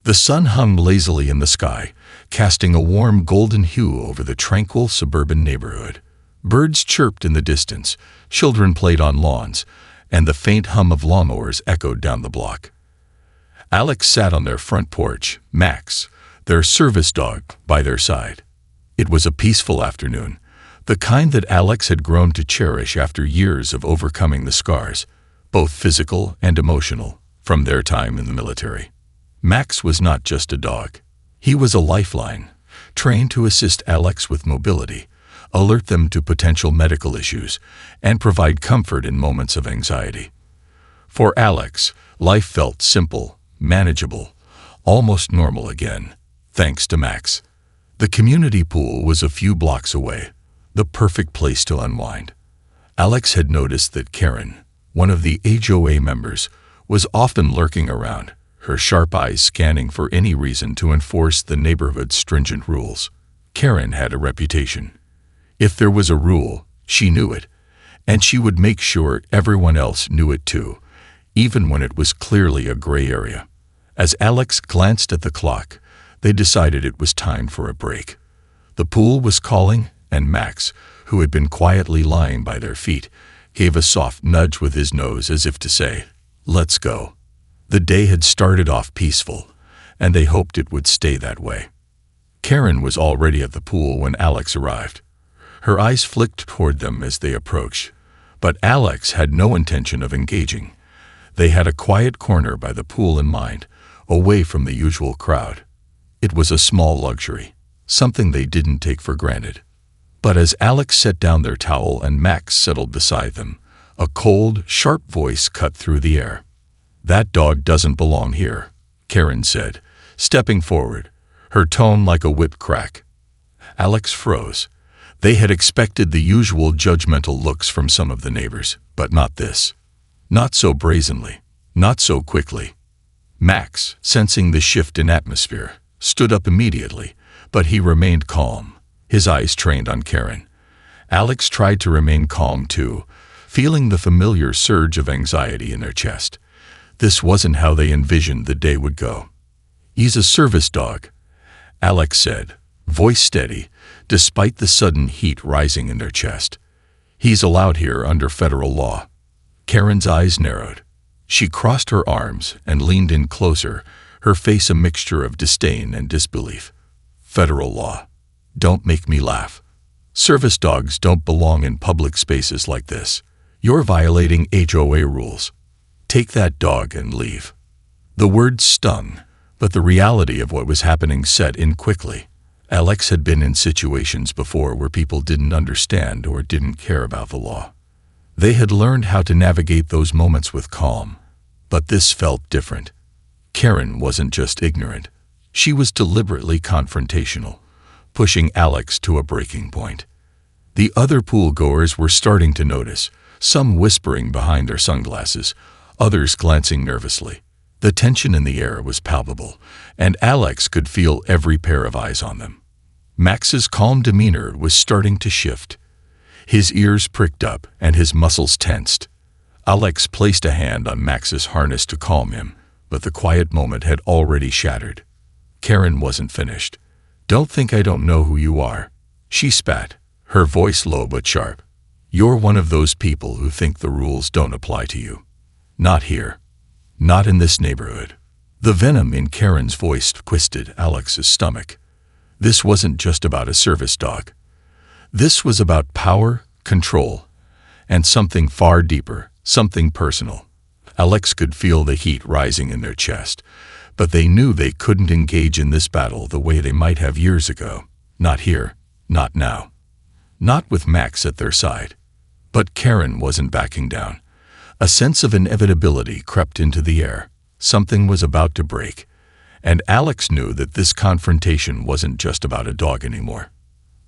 The sun hung lazily in the sky, casting a warm golden hue over the tranquil suburban neighborhood. Birds chirped in the distance, children played on lawns, and the faint hum of lawnmowers echoed down the block. Alex sat on their front porch, Max, their service dog, by their side. It was a peaceful afternoon, the kind that Alex had grown to cherish after years of overcoming the scars, both physical and emotional, from their time in the military. Max was not just a dog. He was a lifeline, trained to assist Alex with mobility, alert them to potential medical issues, and provide comfort in moments of anxiety. For Alex, life felt simple, manageable, almost normal again, thanks to Max. The community pool was a few blocks away, the perfect place to unwind. Alex had noticed that Karen, one of the HOA members, was often lurking around, her sharp eyes scanning for any reason to enforce the neighborhood's stringent rules. Karen had a reputation. If there was a rule, she knew it, and she would make sure everyone else knew it too, even when it was clearly a gray area. As Alex glanced at the clock, they decided it was time for a break. The pool was calling, and Max, who had been quietly lying by their feet, gave a soft nudge with his nose as if to say, "Let's go." The day had started off peaceful, and they hoped it would stay that way. Karen was already at the pool when Alex arrived. Her eyes flicked toward them as they approached, but Alex had no intention of engaging. They had a quiet corner by the pool in mind, away from the usual crowd. It was a small luxury, something they didn't take for granted. But as Alex set down their towel and Max settled beside them, a cold, sharp voice cut through the air. "That dog doesn't belong here," Karen said, stepping forward, her tone like a whip crack. Alex froze. They had expected the usual judgmental looks from some of the neighbors, but not this. Not so brazenly, not so quickly. Max, sensing the shift in atmosphere, stood up immediately, but he remained calm, his eyes trained on Karen. Alex tried to remain calm too, feeling the familiar surge of anxiety in their chest. This wasn't how they envisioned the day would go. "He's a service dog," Alex said, voice steady, despite the sudden heat rising in their chest. "He's allowed here under federal law." Karen's eyes narrowed. She crossed her arms and leaned in closer, her face a mixture of disdain and disbelief. "Federal law? Don't make me laugh. Service dogs don't belong in public spaces like this. You're violating HOA rules. Take that dog and leave." The words stung, but the reality of what was happening set in quickly. Alex had been in situations before where people didn't understand or didn't care about the law. They had learned how to navigate those moments with calm, but this felt different. Karen wasn't just ignorant. She was deliberately confrontational, pushing Alex to a breaking point. The other pool-goers were starting to notice, some whispering behind their sunglasses, others glancing nervously. The tension in the air was palpable, and Alex could feel every pair of eyes on them. Max's calm demeanor was starting to shift. His ears pricked up and his muscles tensed. Alex placed a hand on Max's harness to calm him, but the quiet moment had already shattered. Karen wasn't finished. "Don't think I don't know who you are," she spat, her voice low but sharp. "You're one of those people who think the rules don't apply to you. Not here. Not in this neighborhood." The venom in Karen's voice twisted Alex's stomach. This wasn't just about a service dog. This was about power, control, and something far deeper, something personal. Alex could feel the heat rising in their chest, but they knew they couldn't engage in this battle the way they might have years ago. Not here, not now. Not with Max at their side. But Karen wasn't backing down. A sense of inevitability crept into the air. Something was about to break, and Alex knew that this confrontation wasn't just about a dog anymore.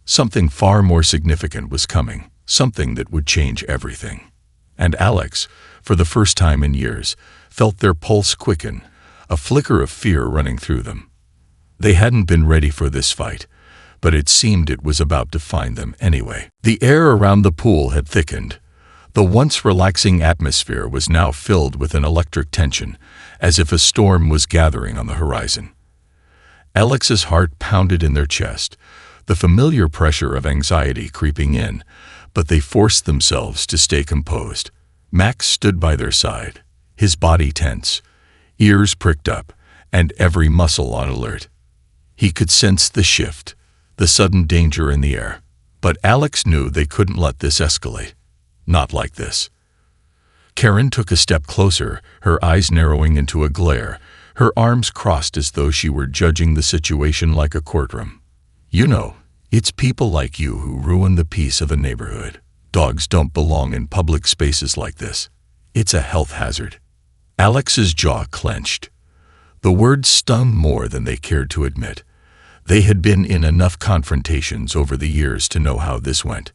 Something far more significant was coming, something that would change everything. And Alex, for the first time in years, felt their pulse quicken, a flicker of fear running through them. They hadn't been ready for this fight, but it seemed it was about to find them anyway. The air around the pool had thickened. The once relaxing atmosphere was now filled with an electric tension, as if a storm was gathering on the horizon. Alex's heart pounded in their chest, the familiar pressure of anxiety creeping in, but they forced themselves to stay composed. Max stood by their side, his body tense, ears pricked up, and every muscle on alert. He could sense the shift, the sudden danger in the air. But Alex knew they couldn't let this escalate. Not like this. Karen took a step closer, her eyes narrowing into a glare, her arms crossed as though she were judging the situation like a courtroom. "You know, it's people like you who ruin the peace of a neighborhood. Dogs don't belong in public spaces like this. It's a health hazard." Alex's jaw clenched. The words stung more than they cared to admit. They had been in enough confrontations over the years to know how this went.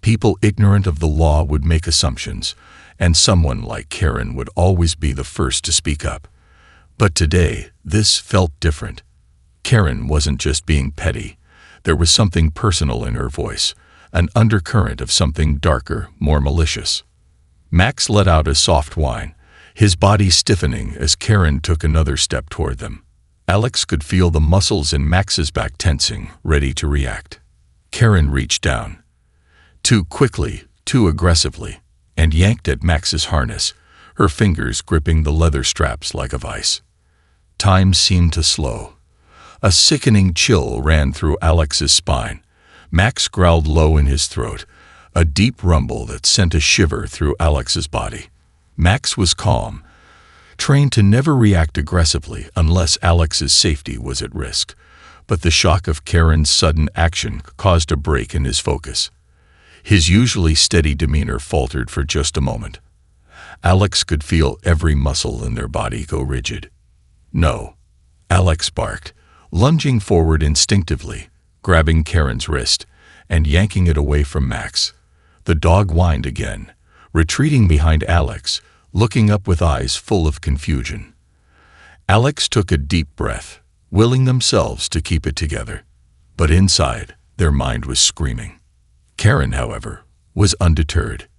People ignorant of the law would make assumptions, and someone like Karen would always be the first to speak up. But today, this felt different. Karen wasn't just being petty. There was something personal in her voice, an undercurrent of something darker, more malicious. Max let out a soft whine, his body stiffening as Karen took another step toward them. Alex could feel the muscles in Max's back tensing, ready to react. Karen reached down. Too quickly, too aggressively, and yanked at Max's harness, her fingers gripping the leather straps like a vice. Time seemed to slow. A sickening chill ran through Alex's spine. Max growled low in his throat, a deep rumble that sent a shiver through Alex's body. Max was calm, trained to never react aggressively unless Alex's safety was at risk, but the shock of Karen's sudden action caused a break in his focus. His usually steady demeanor faltered for just a moment. Alex could feel every muscle in their body go rigid. "No," Alex barked, lunging forward instinctively, grabbing Karen's wrist and yanking it away from Max. The dog whined again, retreating behind Alex, looking up with eyes full of confusion. Alex took a deep breath, willing themselves to keep it together. But inside, their mind was screaming. Karen, however, was undeterred.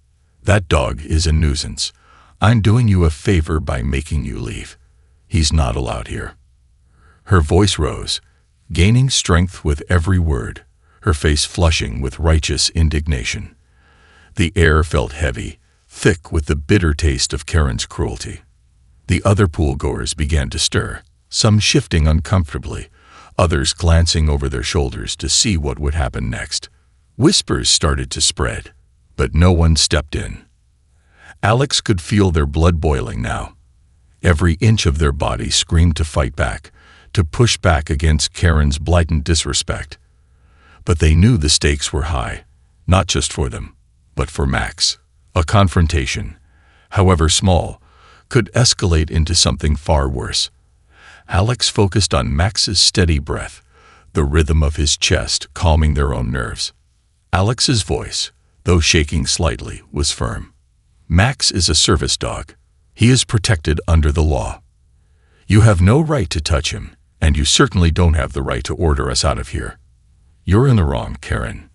"That dog is a nuisance. I'm doing you a favor by making you leave. He's not allowed here." Her voice rose, gaining strength with every word, her face flushing with righteous indignation. The air felt heavy, thick with the bitter taste of Karen's cruelty. The other pool-goers began to stir, some shifting uncomfortably, others glancing over their shoulders to see what would happen next. Whispers started to spread, but no one stepped in. Alex could feel their blood boiling now. Every inch of their body screamed to fight back, to push back against Karen's blatant disrespect. But they knew the stakes were high, not just for them, but for Max. A confrontation, however small, could escalate into something far worse. Alex focused on Max's steady breath, the rhythm of his chest calming their own nerves. Alex's voice, though shaking slightly, was firm. "Max is a service dog. He is protected under the law. You have no right to touch him, and you certainly don't have the right to order us out of here. You're in the wrong, Karen."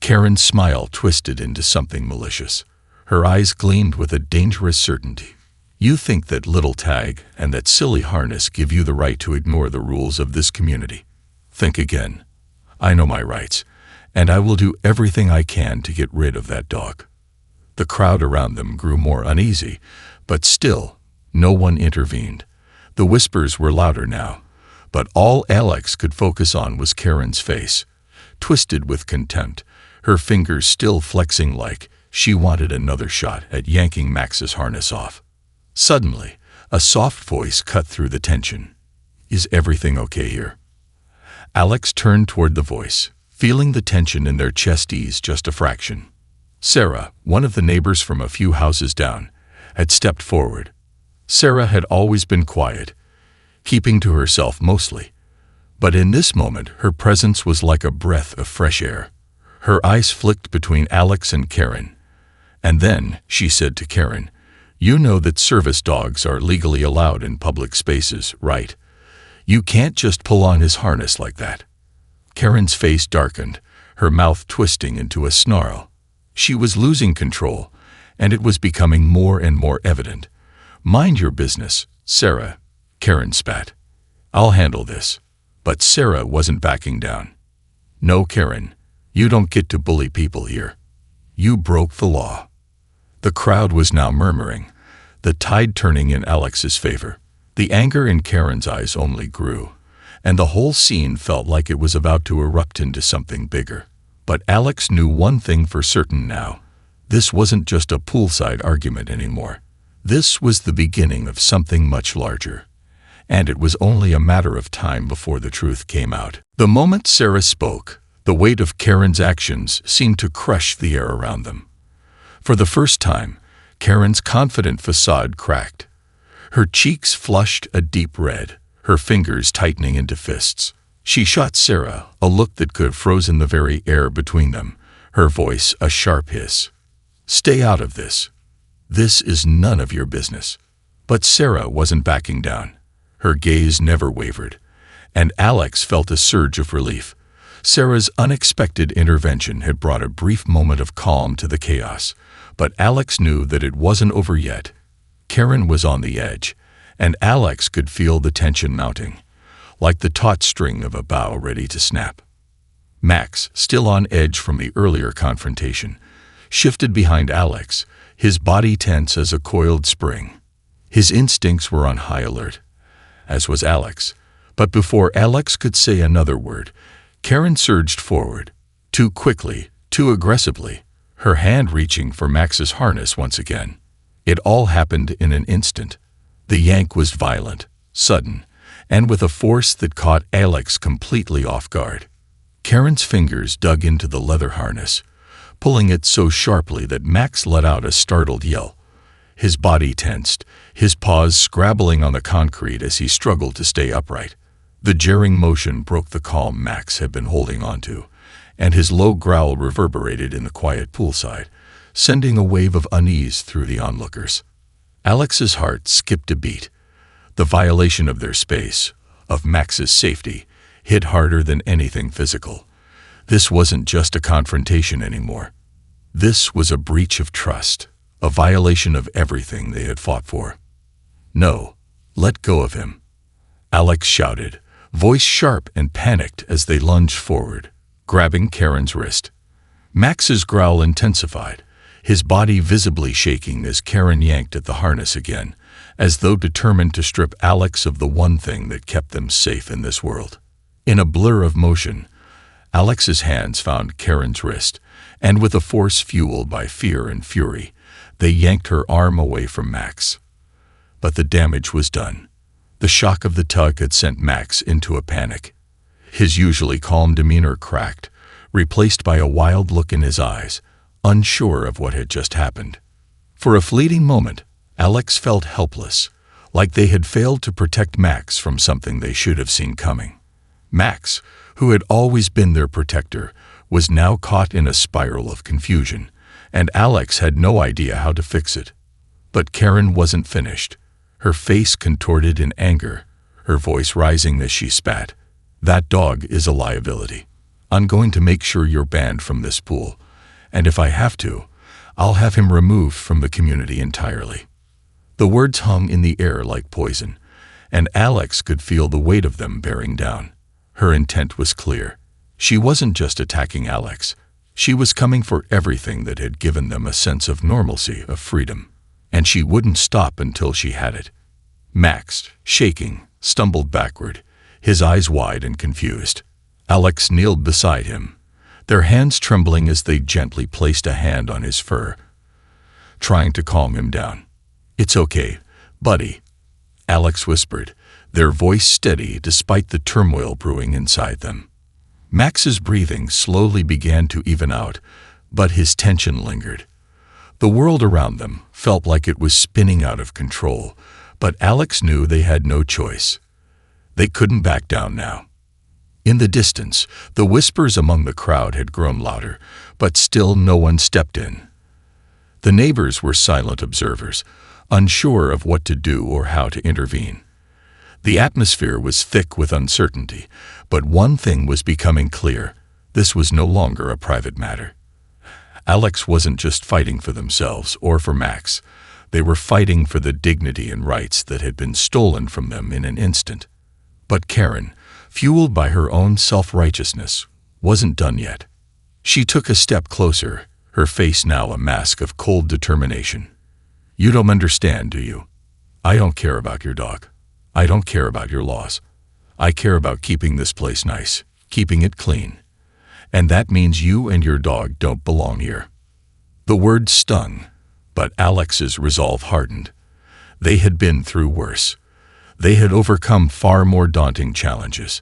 Karen's smile twisted into something malicious. Her eyes gleamed with a dangerous certainty. "You think that little tag and that silly harness give you the right to ignore the rules of this community. Think again. I know my rights, and I will do everything I can to get rid of that dog." The crowd around them grew more uneasy, but still, no one intervened. The whispers were louder now, but all Alex could focus on was Karen's face, twisted with contempt, her fingers still flexing like she wanted another shot at yanking Max's harness off. Suddenly, a soft voice cut through the tension. "Is everything okay here?" Alex turned toward the voice, feeling the tension in their chest ease just a fraction. Sarah, one of the neighbors from a few houses down, had stepped forward. Sarah had always been quiet, keeping to herself mostly, but in this moment her presence was like a breath of fresh air. Her eyes flicked between Alex and Karen, and then she said to Karen, "You know that service dogs are legally allowed in public spaces, right? You can't just pull on his harness like that." Karen's face darkened, her mouth twisting into a snarl. She was losing control, and it was becoming more and more evident. "Mind your business, Sarah," Karen spat. "I'll handle this." But Sarah wasn't backing down. "No, Karen, you don't get to bully people here. You broke the law." The crowd was now murmuring, the tide turning in Alex's favor. The anger in Karen's eyes only grew, and the whole scene felt like it was about to erupt into something bigger. But Alex knew one thing for certain now. This wasn't just a poolside argument anymore. This was the beginning of something much larger. And it was only a matter of time before the truth came out. The moment Sarah spoke, the weight of Karen's actions seemed to crush the air around them. For the first time, Karen's confident facade cracked. Her cheeks flushed a deep red, her fingers tightening into fists. She shot Sarah a look that could have frozen the very air between them, her voice a sharp hiss. "Stay out of this. This is none of your business." But Sarah wasn't backing down. Her gaze never wavered, and Alex felt a surge of relief. Sarah's unexpected intervention had brought a brief moment of calm to the chaos, but Alex knew that it wasn't over yet. Karen was on the edge, and Alex could feel the tension mounting, like the taut string of a bow ready to snap. Max, still on edge from the earlier confrontation, shifted behind Alex, his body tense as a coiled spring. His instincts were on high alert, as was Alex. But before Alex could say another word, Karen surged forward, too quickly, too aggressively, her hand reaching for Max's harness once again. It all happened in an instant. The yank was violent, sudden, and with a force that caught Alex completely off guard. Karen's fingers dug into the leather harness, pulling it so sharply that Max let out a startled yell. His body tensed, his paws scrabbling on the concrete as he struggled to stay upright. The jarring motion broke the calm Max had been holding onto, and his low growl reverberated in the quiet poolside, sending a wave of unease through the onlookers. Alex's heart skipped a beat. The violation of their space, of Max's safety, hit harder than anything physical. This wasn't just a confrontation anymore. This was a breach of trust, a violation of everything they had fought for. "No, let go of him," Alex shouted, voice sharp and panicked as they lunged forward, grabbing Karen's wrist. Max's growl intensified, his body visibly shaking as Karen yanked at the harness again, as though determined to strip Alex of the one thing that kept them safe in this world. In a blur of motion, Alex's hands found Karen's wrist, and with a force fueled by fear and fury, they yanked her arm away from Max. But the damage was done. The shock of the tug had sent Max into a panic. His usually calm demeanor cracked, replaced by a wild look in his eyes, unsure of what had just happened. For a fleeting moment, Alex felt helpless, like they had failed to protect Max from something they should have seen coming. Max, who had always been their protector, was now caught in a spiral of confusion, and Alex had no idea how to fix it. But Karen wasn't finished. Her face contorted in anger, her voice rising as she spat. "That dog is a liability. I'm going to make sure you're banned from this pool, and if I have to, I'll have him removed from the community entirely." The words hung in the air like poison, and Alex could feel the weight of them bearing down. Her intent was clear. She wasn't just attacking Alex. She was coming for everything that had given them a sense of normalcy, of freedom. And she wouldn't stop until she had it. Max, shaking, stumbled backward, his eyes wide and confused. Alex kneeled beside him, their hands trembling as they gently placed a hand on his fur, trying to calm him down. "It's okay, buddy," Alex whispered, their voice steady despite the turmoil brewing inside them. Max's breathing slowly began to even out, but his tension lingered. The world around them felt like it was spinning out of control, but Alex knew they had no choice. They couldn't back down now. In the distance, the whispers among the crowd had grown louder, but still no one stepped in. The neighbors were silent observers, unsure of what to do or how to intervene. The atmosphere was thick with uncertainty, but one thing was becoming clear: this was no longer a private matter. Alex wasn't just fighting for themselves or for Max. They were fighting for the dignity and rights that had been stolen from them in an instant. But Karen, fueled by her own self-righteousness, wasn't done yet. She took a step closer, her face now a mask of cold determination. "You don't understand, do you? I don't care about your dog. I don't care about your laws. I care about keeping this place nice, keeping it clean. And that means you and your dog don't belong here." The words stung, but Alex's resolve hardened. They had been through worse. They had overcome far more daunting challenges.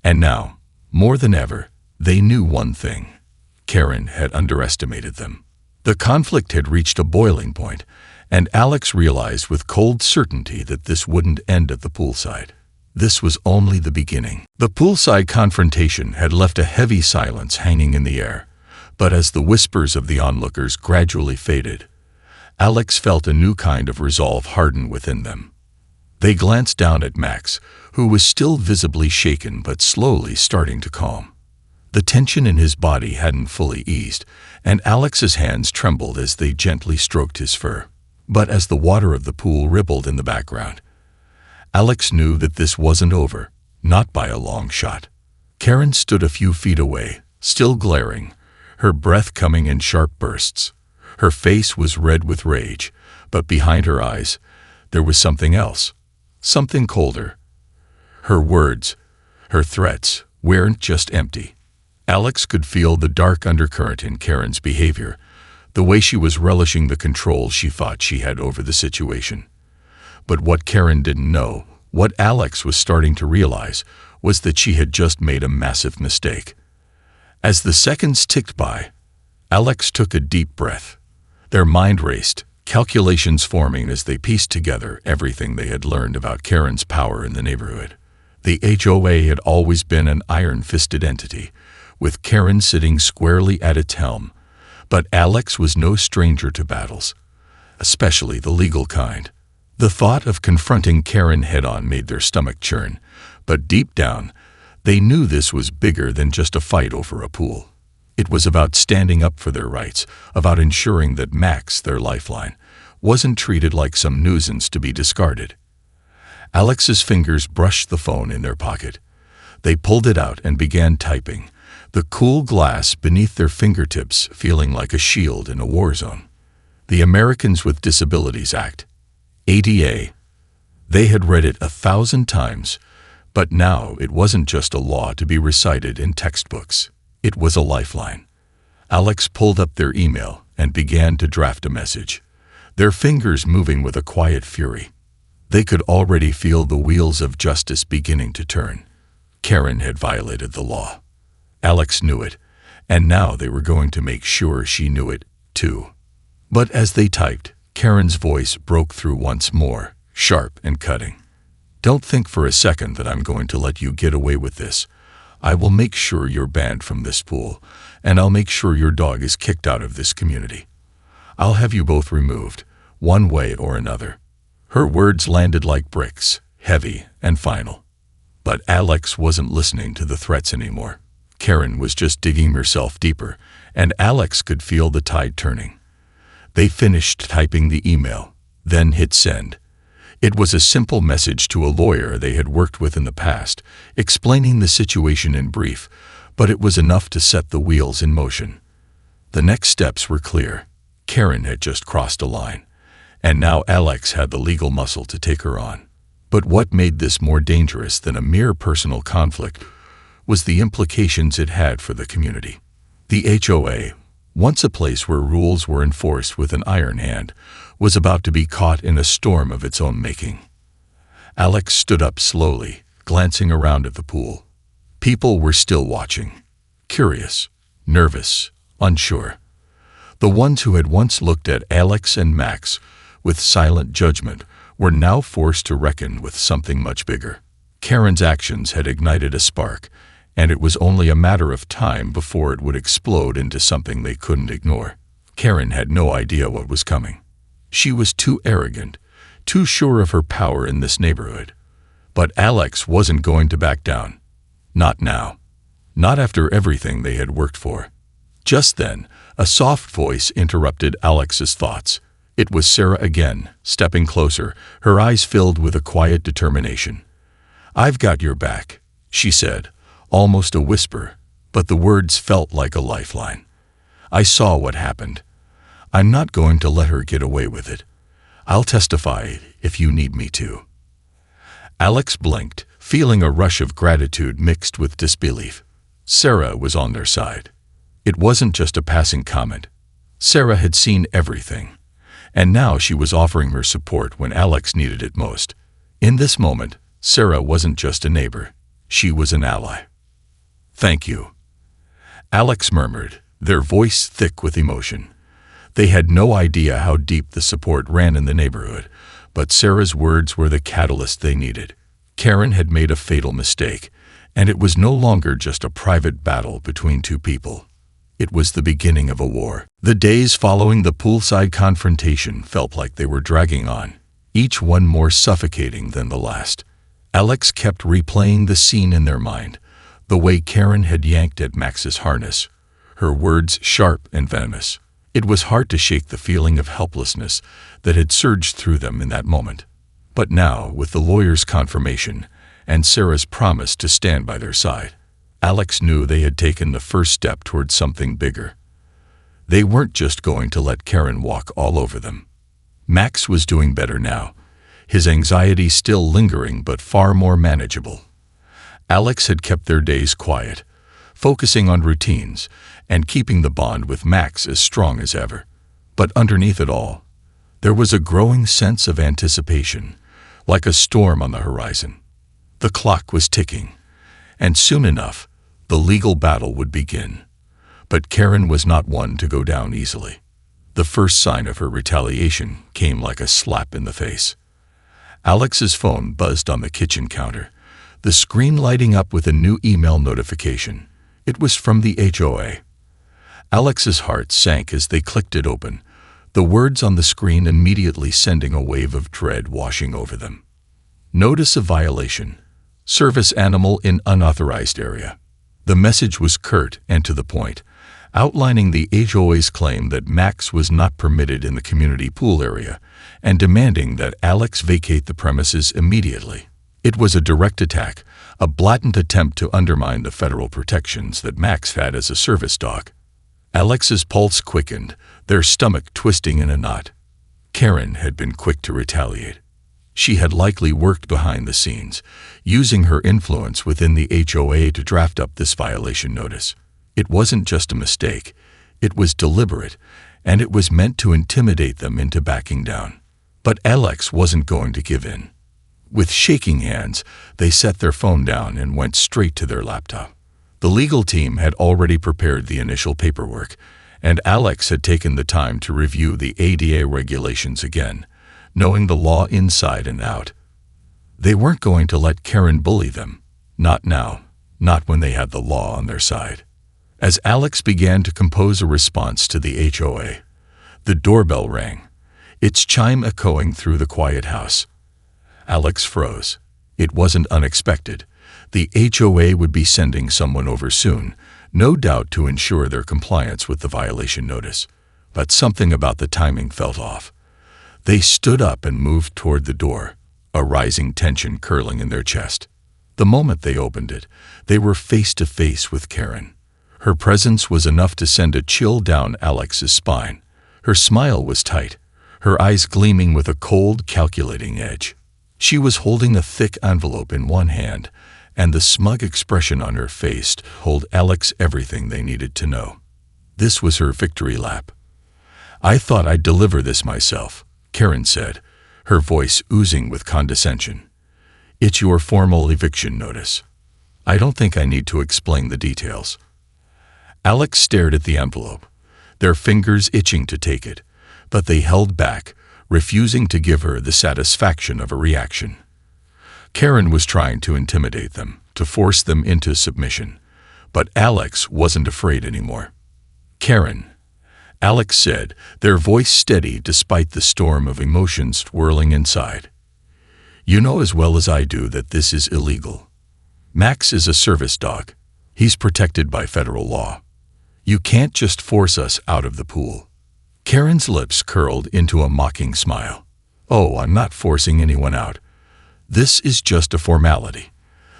And now, more than ever, they knew one thing. Karen had underestimated them. The conflict had reached a boiling point, and Alex realized with cold certainty that this wouldn't end at the poolside. This was only the beginning. The poolside confrontation had left a heavy silence hanging in the air, but as the whispers of the onlookers gradually faded, Alex felt a new kind of resolve harden within them. They glanced down at Max, who was still visibly shaken but slowly starting to calm. The tension in his body hadn't fully eased, and Alex's hands trembled as they gently stroked his fur. But as the water of the pool rippled in the background, Alex knew that this wasn't over, not by a long shot. Karen stood a few feet away, still glaring, her breath coming in sharp bursts. Her face was red with rage, but behind her eyes, there was something else, something colder. Her words, her threats, weren't just empty. Alex could feel the dark undercurrent in Karen's behavior, the way she was relishing the control she thought she had over the situation. But what Karen didn't know, what Alex was starting to realize, was that she had just made a massive mistake. As the seconds ticked by, Alex took a deep breath. Their mind raced, calculations forming as they pieced together everything they had learned about Karen's power in the neighborhood. The HOA had always been an iron-fisted entity, with Karen sitting squarely at its helm. But Alex was no stranger to battles, especially the legal kind. The thought of confronting Karen head-on made their stomach churn, but deep down, they knew this was bigger than just a fight over a pool. It was about standing up for their rights, about ensuring that Max, their lifeline, wasn't treated like some nuisance to be discarded. Alex's fingers brushed the phone in their pocket. They pulled it out and began typing, the cool glass beneath their fingertips feeling like a shield in a war zone. The Americans with Disabilities Act, ADA. They had read it 1,000 times, but now it wasn't just a law to be recited in textbooks. It was a lifeline. Alex pulled up their email and began to draft a message, their fingers moving with a quiet fury. They could already feel the wheels of justice beginning to turn. Karen had violated the law. Alex knew it, and now they were going to make sure she knew it, too. But as they typed, Karen's voice broke through once more, sharp and cutting. "Don't think for a second that I'm going to let you get away with this. I will make sure you're banned from this pool, and I'll make sure your dog is kicked out of this community. I'll have you both removed, one way or another." Her words landed like bricks, heavy and final. But Alex wasn't listening to the threats anymore. Karen was just digging herself deeper, and Alex could feel the tide turning. They finished typing the email, then hit send. It was a simple message to a lawyer they had worked with in the past, explaining the situation in brief, but it was enough to set the wheels in motion. The next steps were clear. Karen had just crossed a line, and now Alex had the legal muscle to take her on. But what made this more dangerous than a mere personal conflict was the implications it had for the community. The HOA, once a place where rules were enforced with an iron hand, was about to be caught in a storm of its own making. Alex stood up slowly, glancing around at the pool. People were still watching, curious, nervous, unsure. The ones who had once looked at Alex and Max with silent judgment were now forced to reckon with something much bigger. Karen's actions had ignited a spark, and it was only a matter of time before it would explode into something they couldn't ignore. Karen had no idea what was coming. She was too arrogant, too sure of her power in this neighborhood. But Alex wasn't going to back down. Not now. Not after everything they had worked for. Just then, a soft voice interrupted Alex's thoughts. It was Sarah again, stepping closer, her eyes filled with a quiet determination. "I've got your back," she said, almost a whisper, but the words felt like a lifeline. "I saw what happened. I'm not going to let her get away with it. I'll testify if you need me to." Alex blinked, feeling a rush of gratitude mixed with disbelief. Sarah was on their side. It wasn't just a passing comment. Sarah had seen everything, and now she was offering her support when Alex needed it most. In this moment, Sarah wasn't just a neighbor. She was an ally. "Thank you," Alex murmured, their voice thick with emotion. They had no idea how deep the support ran in the neighborhood, but Sarah's words were the catalyst they needed. Karen had made a fatal mistake, and it was no longer just a private battle between two people. It was the beginning of a war. The days following the poolside confrontation felt like they were dragging on, each one more suffocating than the last. Alex kept replaying the scene in their mind, the way Karen had yanked at Max's harness, her words sharp and venomous. It was hard to shake the feeling of helplessness that had surged through them in that moment. But now, with the lawyer's confirmation and Sarah's promise to stand by their side, Alex knew they had taken the first step towards something bigger. They weren't just going to let Karen walk all over them. Max was doing better now, his anxiety still lingering but far more manageable. Alex had kept their days quiet, focusing on routines and keeping the bond with Max as strong as ever. But underneath it all, there was a growing sense of anticipation, like a storm on the horizon. The clock was ticking, and soon enough, the legal battle would begin. But Karen was not one to go down easily. The first sign of her retaliation came like a slap in the face. Alex's phone buzzed on the kitchen counter, the screen lighting up with a new email notification. It was from the HOA. Alex's heart sank as they clicked it open, the words on the screen immediately sending a wave of dread washing over them. Notice of violation. Service animal in unauthorized area. The message was curt and to the point, outlining the HOA's claim that Max was not permitted in the community pool area and demanding that Alex vacate the premises immediately. It was a direct attack, a blatant attempt to undermine the federal protections that Max had as a service dog. Alex's pulse quickened, their stomach twisting in a knot. Karen had been quick to retaliate. She had likely worked behind the scenes, using her influence within the HOA to draft up this violation notice. It wasn't just a mistake, it was deliberate, and it was meant to intimidate them into backing down. But Alex wasn't going to give in. With shaking hands, they set their phone down and went straight to their laptop. The legal team had already prepared the initial paperwork, and Alex had taken the time to review the ADA regulations again, knowing the law inside and out. They weren't going to let Karen bully them. Not now, not when they had the law on their side. As Alex began to compose a response to the HOA, the doorbell rang, its chime echoing through the quiet house. Alex froze. It wasn't unexpected. The HOA would be sending someone over soon, no doubt to ensure their compliance with the violation notice. But something about the timing felt off. They stood up and moved toward the door, a rising tension curling in their chest. The moment they opened it, they were face to face with Karen. Her presence was enough to send a chill down Alex's spine. Her smile was tight, her eyes gleaming with a cold, calculating edge. She was holding a thick envelope in one hand, and the smug expression on her face told Alex everything they needed to know. This was her victory lap. "I thought I'd deliver this myself," Karen said, her voice oozing with condescension. "It's your formal eviction notice. I don't think I need to explain the details." Alex stared at the envelope, their fingers itching to take it, but they held back, refusing to give her the satisfaction of a reaction. Karen was trying to intimidate them, to force them into submission, but Alex wasn't afraid anymore. "Karen," Alex said, their voice steady despite the storm of emotions swirling inside. "You know as well as I do that this is illegal. Max is a service dog. He's protected by federal law. You can't just force us out of the pool." Karen's lips curled into a mocking smile. "Oh, I'm not forcing anyone out. This is just a formality.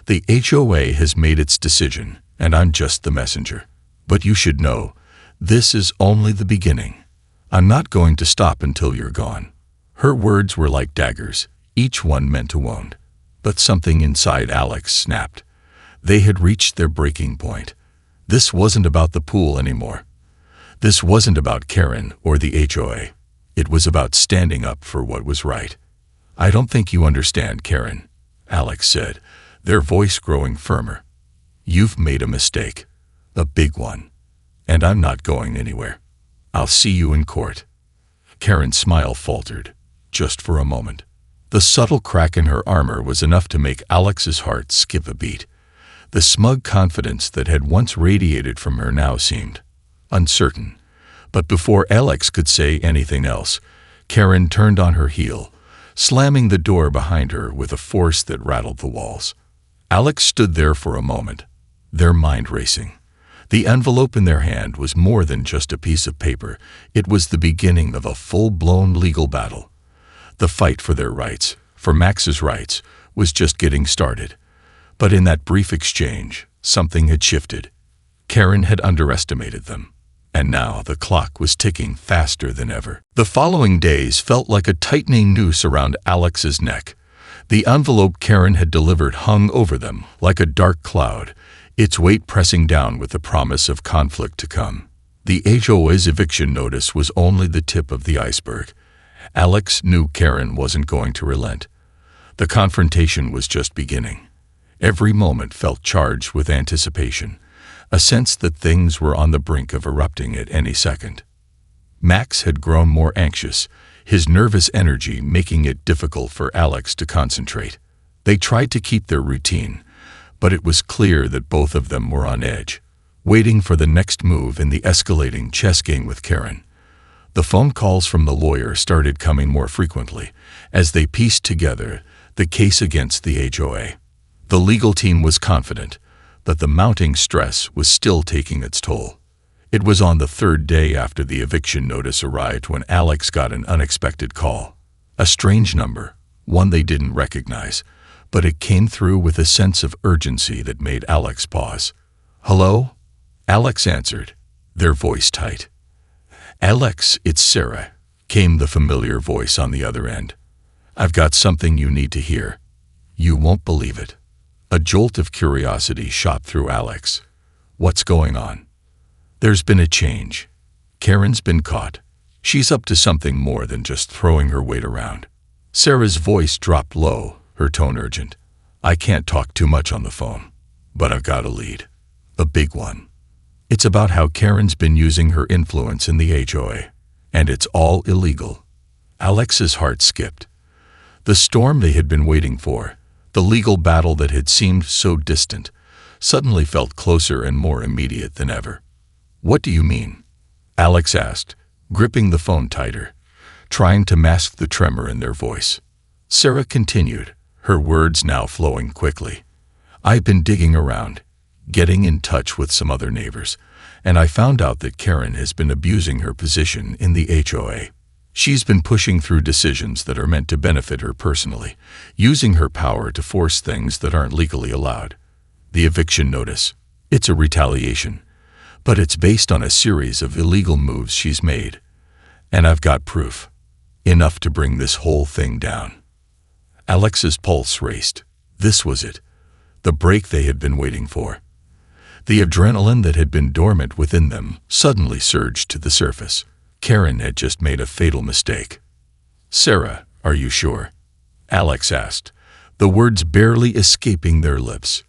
The HOA has made its decision, and I'm just the messenger. But you should know, this is only the beginning. I'm not going to stop until you're gone." Her words were like daggers, each one meant to wound. But something inside Alex snapped. They had reached their breaking point. This wasn't about the pool anymore. This wasn't about Karen or the HOA. It was about standing up for what was right. "I don't think you understand, Karen," Alex said, their voice growing firmer. "You've made a mistake. A big one. And I'm not going anywhere. I'll see you in court." Karen's smile faltered, just for a moment. The subtle crack in her armor was enough to make Alex's heart skip a beat. The smug confidence that had once radiated from her now seemed uncertain. But before Alex could say anything else, Karen turned on her heel, slamming the door behind her with a force that rattled the walls. Alex stood there for a moment, their mind racing. The envelope in their hand was more than just a piece of paper. It was the beginning of a full-blown legal battle. The fight for their rights, for Max's rights, was just getting started. But in that brief exchange, something had shifted. Karen had underestimated them, and now the clock was ticking faster than ever. The following days felt like a tightening noose around Alex's neck. The envelope Karen had delivered hung over them like a dark cloud, its weight pressing down with the promise of conflict to come. The HOA's eviction notice was only the tip of the iceberg. Alex knew Karen wasn't going to relent. The confrontation was just beginning. Every moment felt charged with anticipation, a sense that things were on the brink of erupting at any second. Max had grown more anxious, his nervous energy making it difficult for Alex to concentrate. They tried to keep their routine, but it was clear that both of them were on edge, waiting for the next move in the escalating chess game with Karen. The phone calls from the lawyer started coming more frequently as they pieced together the case against the HOA. The legal team was confident, but the mounting stress was still taking its toll. It was on the third day after the eviction notice arrived when Alex got an unexpected call. A strange number, one they didn't recognize, but it came through with a sense of urgency that made Alex pause. "Hello?" Alex answered, their voice tight. "Alex, it's Sarah," came the familiar voice on the other end. "I've got something you need to hear. You won't believe it." A jolt of curiosity shot through Alex. "What's going on?" "There's been a change. Karen's been caught. She's up to something more than just throwing her weight around." Sarah's voice dropped low, her tone urgent. "I can't talk too much on the phone, but I've got a lead. A big one. It's about how Karen's been using her influence in the HOA, and it's all illegal." Alex's heart skipped. The storm they had been waiting for, the legal battle that had seemed so distant, suddenly felt closer and more immediate than ever. "What do you mean?" Alex asked, gripping the phone tighter, trying to mask the tremor in their voice. Sarah continued, her words now flowing quickly. "I've been digging around, getting in touch with some other neighbors, and I found out that Karen has been abusing her position in the HOA. She's been pushing through decisions that are meant to benefit her personally, using her power to force things that aren't legally allowed. The eviction notice, it's a retaliation, but it's based on a series of illegal moves she's made. And I've got proof. Enough to bring this whole thing down." Alex's pulse raced. This was it. The break they had been waiting for. The adrenaline that had been dormant within them suddenly surged to the surface. Karen had just made a fatal mistake. "Sarah, are you sure?" Alex asked, the words barely escaping their lips.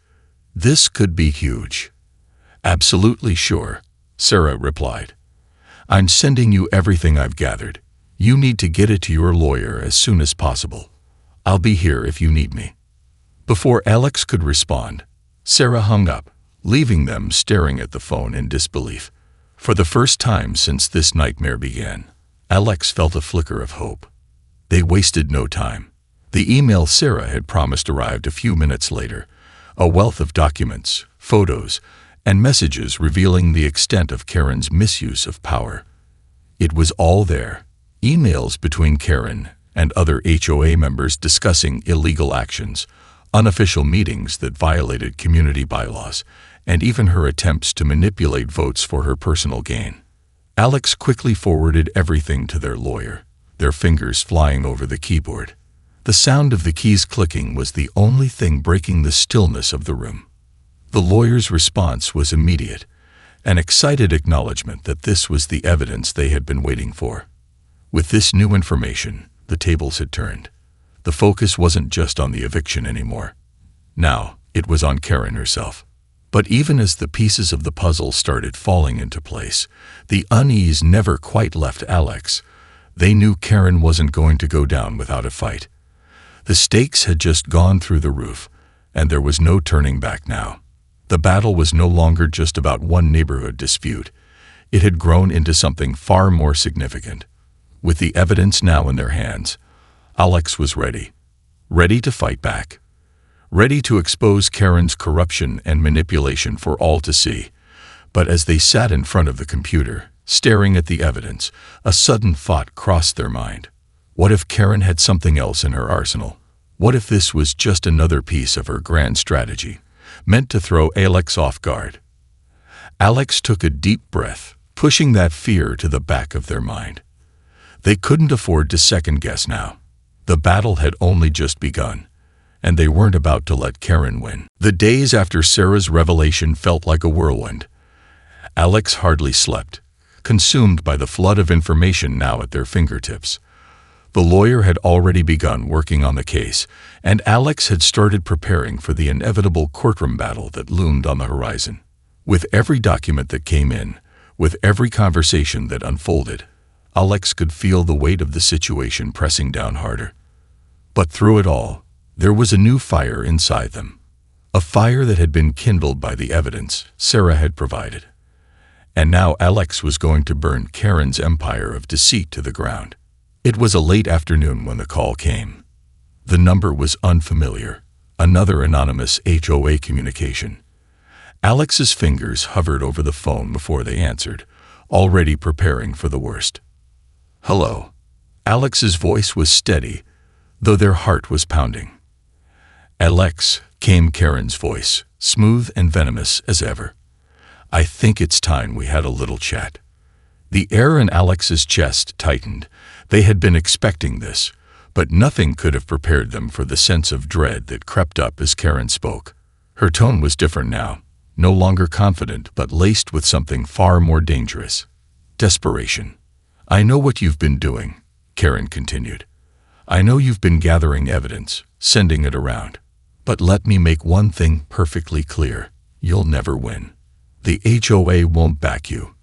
"This could be huge." "Absolutely sure," Sarah replied. "I'm sending you everything I've gathered. You need to get it to your lawyer as soon as possible. I'll be here if you need me." Before Alex could respond, Sarah hung up, leaving them staring at the phone in disbelief. For the first time since this nightmare began, Alex felt a flicker of hope. They wasted no time. The email Sarah had promised arrived a few minutes later, a wealth of documents, photos, and messages revealing the extent of Karen's misuse of power. It was all there. Emails between Karen and other HOA members discussing illegal actions, unofficial meetings that violated community bylaws, and even her attempts to manipulate votes for her personal gain. Alex quickly forwarded everything to their lawyer, their fingers flying over the keyboard. The sound of the keys clicking was the only thing breaking the stillness of the room. The lawyer's response was immediate, an excited acknowledgement that this was the evidence they had been waiting for. With this new information, the tables had turned. The focus wasn't just on the eviction anymore. Now, it was on Karen herself. But even as the pieces of the puzzle started falling into place, the unease never quite left Alex. They knew Karen wasn't going to go down without a fight. The stakes had just gone through the roof, and there was no turning back now. The battle was no longer just about one neighborhood dispute. It had grown into something far more significant. With the evidence now in their hands, Alex was ready. Ready to fight back. Ready to expose Karen's corruption and manipulation for all to see. But as they sat in front of the computer, staring at the evidence, a sudden thought crossed their mind. What if Karen had something else in her arsenal? What if this was just another piece of her grand strategy, meant to throw Alex off guard? Alex took a deep breath, pushing that fear to the back of their mind. They couldn't afford to second-guess now. The battle had only just begun, and they weren't about to let Karen win. The days after Sarah's revelation felt like a whirlwind. Alex hardly slept, consumed by the flood of information now at their fingertips. The lawyer had already begun working on the case, and Alex had started preparing for the inevitable courtroom battle that loomed on the horizon. With every document that came in, with every conversation that unfolded, Alex could feel the weight of the situation pressing down harder. But through it all, there was a new fire inside them. A fire that had been kindled by the evidence Sarah had provided. And now Alex was going to burn Karen's empire of deceit to the ground. It was a late afternoon when the call came. The number was unfamiliar, another anonymous HOA communication. Alex's fingers hovered over the phone before they answered, already preparing for the worst. "Hello." Alex's voice was steady, though their heart was pounding. "Alex," came Karen's voice, smooth and venomous as ever. "I think it's time we had a little chat." The air in Alex's chest tightened. They had been expecting this, but nothing could have prepared them for the sense of dread that crept up as Karen spoke. Her tone was different now, no longer confident but laced with something far more dangerous. Desperation. "I know what you've been doing," Karen continued. "I know you've been gathering evidence, sending it around. But let me make one thing perfectly clear. You'll never win. The HOA won't back you,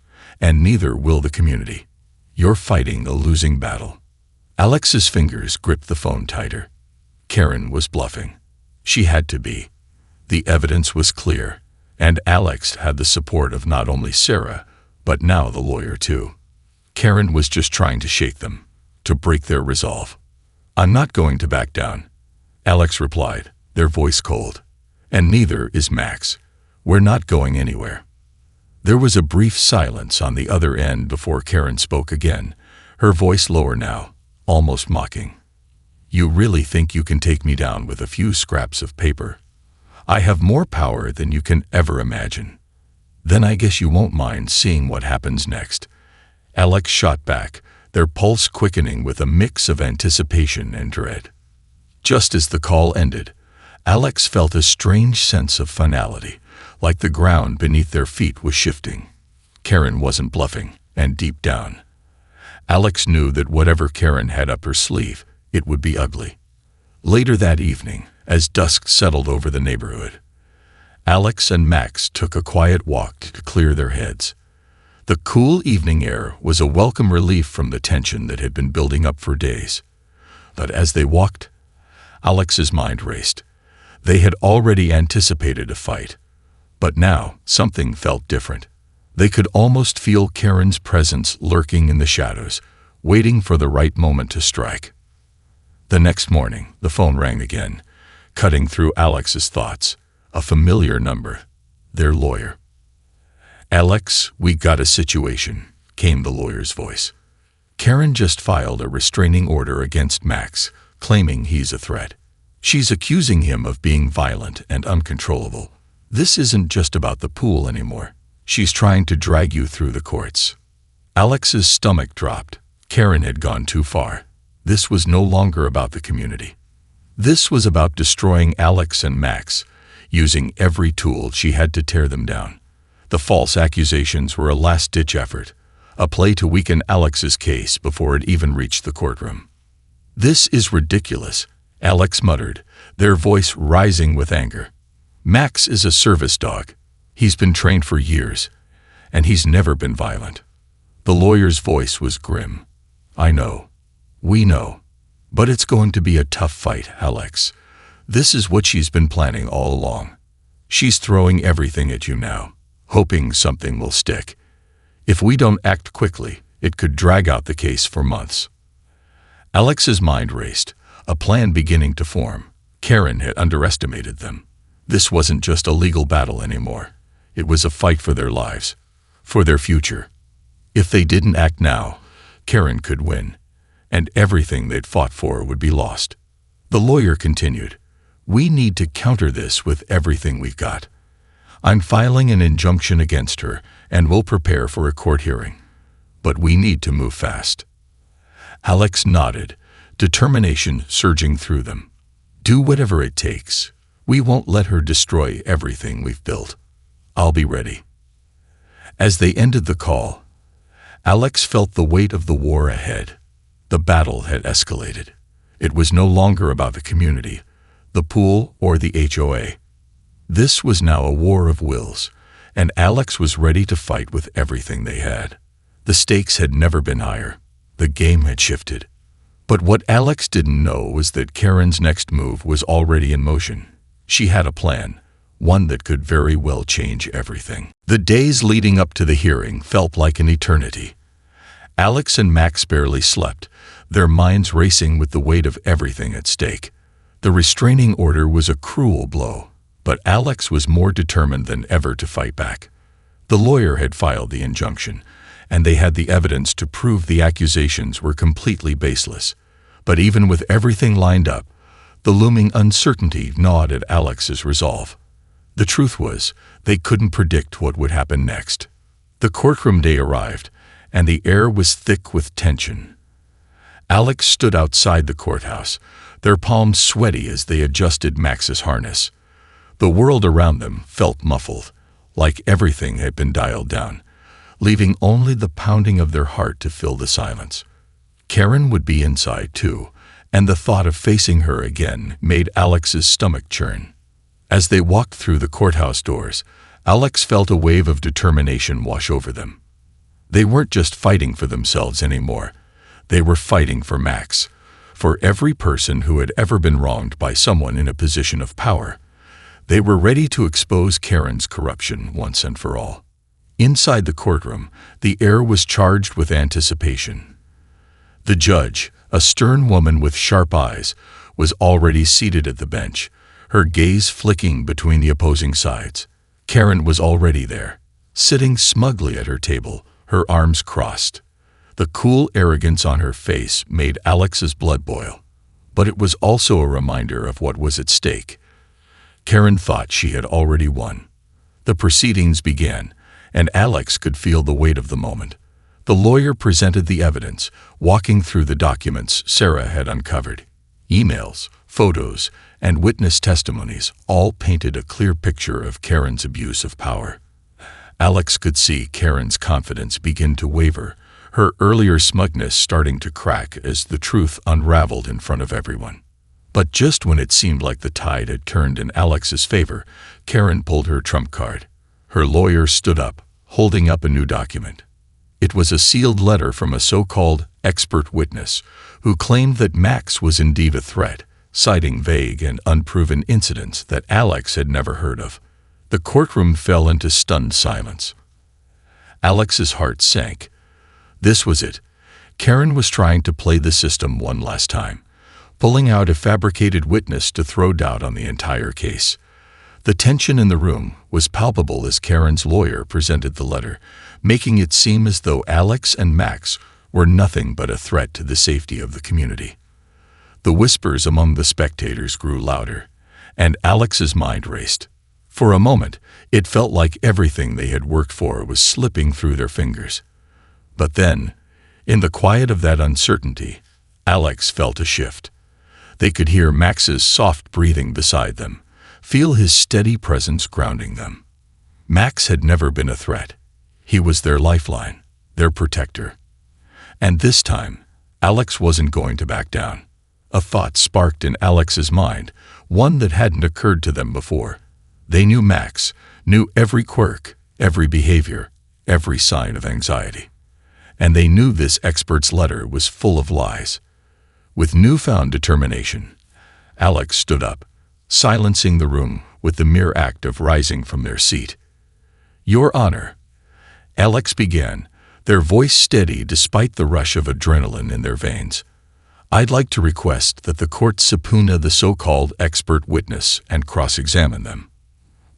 and neither will the community. You're fighting a losing battle." Alex's fingers gripped the phone tighter. Karen was bluffing. She had to be. The evidence was clear, and Alex had the support of not only Sarah, but now the lawyer too. Karen was just trying to shake them, to break their resolve. "I'm not going to back down," Alex replied, their voice cold. "And neither is Max. We're not going anywhere." There was a brief silence on the other end before Karen spoke again, her voice lower now, almost mocking. "You really think you can take me down with a few scraps of paper? I have more power than you can ever imagine. Then I guess you won't mind seeing what happens next." Alex shot back, their pulse quickening with a mix of anticipation and dread. Just as the call ended, Alex felt a strange sense of finality, like the ground beneath their feet was shifting. Karen wasn't bluffing, and deep down, Alex knew that whatever Karen had up her sleeve, it would be ugly. Later that evening, as dusk settled over the neighborhood, Alex and Max took a quiet walk to clear their heads. The cool evening air was a welcome relief from the tension that had been building up for days. But as they walked, Alex's mind raced. They had already anticipated a fight, but now something felt different. They could almost feel Karen's presence lurking in the shadows, waiting for the right moment to strike. The next morning, the phone rang again, cutting through Alex's thoughts. A familiar number, their lawyer. "Alex, we got a situation," came the lawyer's voice. "Karen just filed a restraining order against Max, claiming he's a threat. She's accusing him of being violent and uncontrollable. This isn't just about the pool anymore. She's trying to drag you through the courts. Alex's stomach dropped. Karen had gone too far. This was no longer about the community. This was about destroying Alex and Max, using every tool she had to tear them down. The false accusations were a last-ditch effort, a play to weaken Alex's case before it even reached the courtroom. "This is ridiculous," Alex muttered, their voice rising with anger. "Max is a service dog. He's been trained for years, and he's never been violent." The lawyer's voice was grim. "I know. We know. But it's going to be a tough fight, Alex. This is what she's been planning all along. She's throwing everything at you now, hoping something will stick. If we don't act quickly, it could drag out the case for months." Alex's mind raced, a plan beginning to form. Karen had underestimated them. This wasn't just a legal battle anymore. It was a fight for their lives, for their future. If they didn't act now, Karen could win, and everything they'd fought for would be lost. The lawyer continued, "We need to counter this with everything we've got. I'm filing an injunction against her, and we'll prepare for a court hearing. But we need to move fast." Alex nodded, determination surging through them. "Do whatever it takes. We won't let her destroy everything we've built. I'll be ready." As they ended the call, Alex felt the weight of the war ahead. The battle had escalated. It was no longer about the community, the pool, or the HOA. This was now a war of wills, and Alex was ready to fight with everything they had. The stakes had never been higher. The game had shifted. But what Alex didn't know was that Karen's next move was already in motion. She had a plan, one that could very well change everything. The days leading up to the hearing felt like an eternity. Alex and Max barely slept, their minds racing with the weight of everything at stake. The restraining order was a cruel blow, but Alex was more determined than ever to fight back. The lawyer had filed the injunction, and they had the evidence to prove the accusations were completely baseless. But even with everything lined up, the looming uncertainty gnawed at Alex's resolve. The truth was, they couldn't predict what would happen next. The courtroom day arrived, and the air was thick with tension. Alex stood outside the courthouse, their palms sweaty as they adjusted Max's harness. The world around them felt muffled, like everything had been dialed down, leaving only the pounding of their heart to fill the silence. Karen would be inside too, and the thought of facing her again made Alex's stomach churn. As they walked through the courthouse doors, Alex felt a wave of determination wash over them. They weren't just fighting for themselves anymore. They were fighting for Max, for every person who had ever been wronged by someone in a position of power. They were ready to expose Karen's corruption once and for all. Inside the courtroom, the air was charged with anticipation. The judge, a stern woman with sharp eyes, was already seated at the bench, her gaze flicking between the opposing sides. Karen was already there, sitting smugly at her table, her arms crossed. The cool arrogance on her face made Alex's blood boil, but it was also a reminder of what was at stake. Karen thought she had already won. The proceedings began, and Alex could feel the weight of the moment. The lawyer presented the evidence, walking through the documents Sarah had uncovered. Emails, photos, and witness testimonies all painted a clear picture of Karen's abuse of power. Alex could see Karen's confidence begin to waver, her earlier smugness starting to crack as the truth unraveled in front of everyone. But just when it seemed like the tide had turned in Alex's favor, Karen pulled her trump card. Her lawyer stood up, holding up a new document. It was a sealed letter from a so-called expert witness who claimed that Max was indeed a threat, citing vague and unproven incidents that Alex had never heard of. The courtroom fell into stunned silence. Alex's heart sank. This was it. Karen was trying to play the system one last time, pulling out a fabricated witness to throw doubt on the entire case. The tension in the room was palpable as Karen's lawyer presented the letter, making it seem as though Alex and Max were nothing but a threat to the safety of the community. The whispers among the spectators grew louder, and Alex's mind raced. For a moment, it felt like everything they had worked for was slipping through their fingers. But then, in the quiet of that uncertainty, Alex felt a shift. They could hear Max's soft breathing beside them, feel his steady presence grounding them. Max had never been a threat. He was their lifeline, their protector. And this time, Alex wasn't going to back down. A thought sparked in Alex's mind, one that hadn't occurred to them before. They knew Max, knew every quirk, every behavior, every sign of anxiety. And they knew this expert's letter was full of lies. With newfound determination, Alex stood up, silencing the room with the mere act of rising from their seat. "Your Honor," Alex began, their voice steady despite the rush of adrenaline in their veins. "I'd like to request that the court subpoena the so-called expert witness and cross-examine them.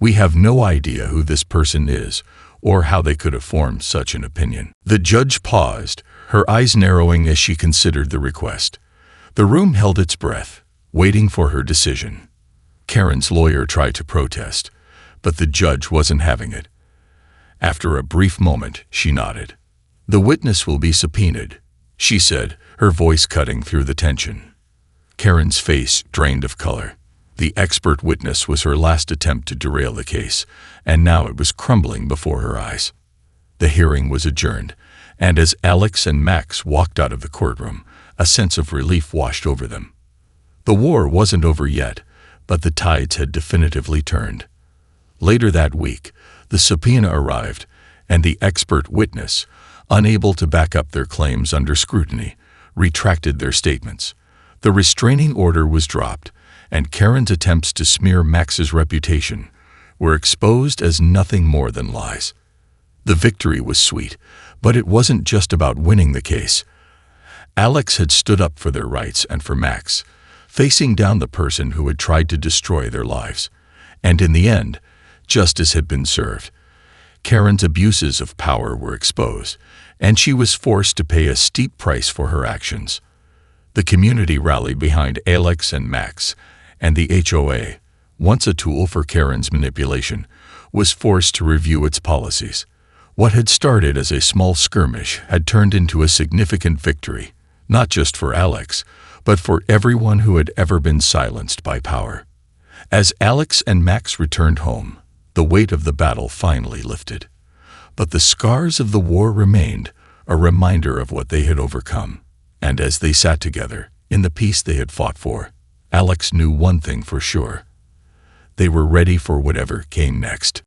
We have no idea who this person is or how they could have formed such an opinion." The judge paused, her eyes narrowing as she considered the request. The room held its breath, waiting for her decision. Karen's lawyer tried to protest, but the judge wasn't having it. After a brief moment, she nodded. "The witness will be subpoenaed," she said, her voice cutting through the tension. Karen's face drained of color. The expert witness was her last attempt to derail the case, and now it was crumbling before her eyes. The hearing was adjourned, and as Alex and Max walked out of the courtroom, a sense of relief washed over them. The war wasn't over yet, but the tides had definitively turned. Later that week, the subpoena arrived, and the expert witness, unable to back up their claims under scrutiny, retracted their statements. The restraining order was dropped, and Karen's attempts to smear Max's reputation were exposed as nothing more than lies. The victory was sweet, but it wasn't just about winning the case. Alex had stood up for their rights and for Max, facing down the person who had tried to destroy their lives. And in the end, justice had been served. Karen's abuses of power were exposed, and she was forced to pay a steep price for her actions. The community rallied behind Alex and Max, and the HOA, once a tool for Karen's manipulation, was forced to review its policies. What had started as a small skirmish had turned into a significant victory, not just for Alex, but for everyone who had ever been silenced by power. As Alex and Max returned home, the weight of the battle finally lifted. But the scars of the war remained, a reminder of what they had overcome. And as they sat together, in the peace they had fought for, Alex knew one thing for sure. They were ready for whatever came next.